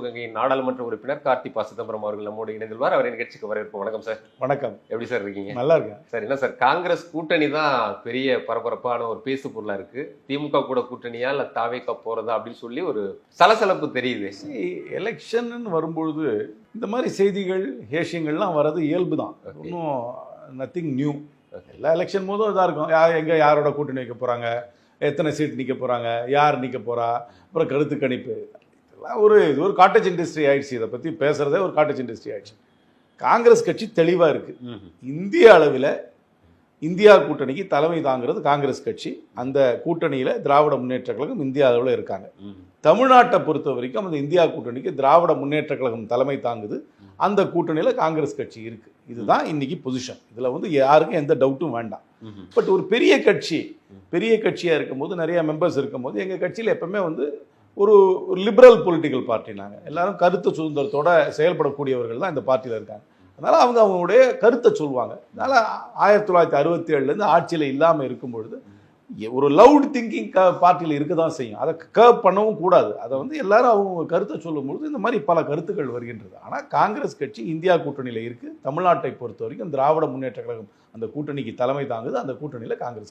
சிவகங்கை நாடாளுமன்ற உறுப்பினர் கார்த்தி ப. சிதம்பரம் அவர்கள் நம்மோடு இணைந்துள்ளார். அவரை நிகழ்ச்சிக்கு வரவேற்போம். வணக்கம் சார். வணக்கம். எப்படி சார் இருக்கீங்க? நல்லா இருக்கேன் சார். என்ன சார், காங்கிரஸ் கூட்டணி தான் பெரிய பரபரப்பான ஒரு பேசு பொருளா இருக்கு. திமுக கூட கூட்டணியா இல்ல தாவேகா போறதா அப்படின்னு சொல்லி ஒரு சலசலப்பு தெரியுது. எலெக்ஷன் வரும்பொழுது இந்த மாதிரி செய்திகள் ஹேஷியங்கள்லாம் வர்றது இயல்பு தான். இன்னும் நத்திங் நியூ. எல்லா எலெக்ஷன் போதும் இதாக இருக்கும். யாரோட கூட்டணி வைக்க போகிறாங்க, எத்தனை சீட் நிற்க போகிறாங்க, யார் நிற்க போகிறா, அப்புறம் கருத்து கணிப்பு, இதெல்லாம் இது ஒரு காட்டேஜ் இண்டஸ்ட்ரி ஆயிடுச்சு. இதை பற்றி பேசுகிறதே ஒரு காட்டேஜ் இண்டஸ்ட்ரி ஆயிடுச்சு. காங்கிரஸ் கட்சி தெளிவாக இருக்குது. இந்திய அளவில் இந்தியா கூட்டணிக்கு தலைமை தாங்கிறது காங்கிரஸ் கட்சி. அந்த கூட்டணியில் திராவிட முன்னேற்ற கழகம் இந்தியா அளவில் இருக்காங்க. தமிழ்நாட்டை பொறுத்த வரைக்கும் அந்த இந்தியா கூட்டணிக்கு திராவிட முன்னேற்ற கழகம் தலைமை தாங்குது. அந்த கூட்டணியில் காங்கிரஸ் கட்சி இருக்குது. இதுதான் இன்னைக்கு பொசிஷன். இதில் யாருக்கும் எந்த டவுட்டும் வேண்டாம். பட் ஒரு பெரிய கட்சியாக இருக்கும்போது, நிறைய மெம்பர்ஸ் இருக்கும்போது, எங்கள் கட்சியில் எப்பவுமே ஒரு லிபரல் பொலிட்டிக்கல் பார்ட்டி. நாங்கள் எல்லாரும் கருத்து சுதந்திரத்தோட செயல்படக்கூடியவர்கள் தான் இந்த பார்ட்டியில் இருக்காங்க. அதனால் அவங்களுடைய கருத்தை சொல்லுவாங்க. அதனால் 1967 ஆட்சியில் இல்லாமல் இருக்கும்பொழுது ஒரு லவுட் திங்கிங் பார்ட்டியில் இருக்க தான் செய்யும். அதை கர்வ் பண்ணவும் கூடாது. அதை எல்லாரும் அவங்க கருத்தை சொல்லும்பொழுது இந்த மாதிரி பல கருத்துக்கள் வருகின்றது. ஆனால் காங்கிரஸ் கட்சி இந்தியா கூட்டணியில் இருக்குது. தமிழ்நாட்டை பொறுத்த வரைக்கும் திராவிட முன்னேற்ற கழகம் அந்த கூட்டணிக்கு தலைமை தாங்குது. அந்த கூட்டணியில் காங்கிரஸ்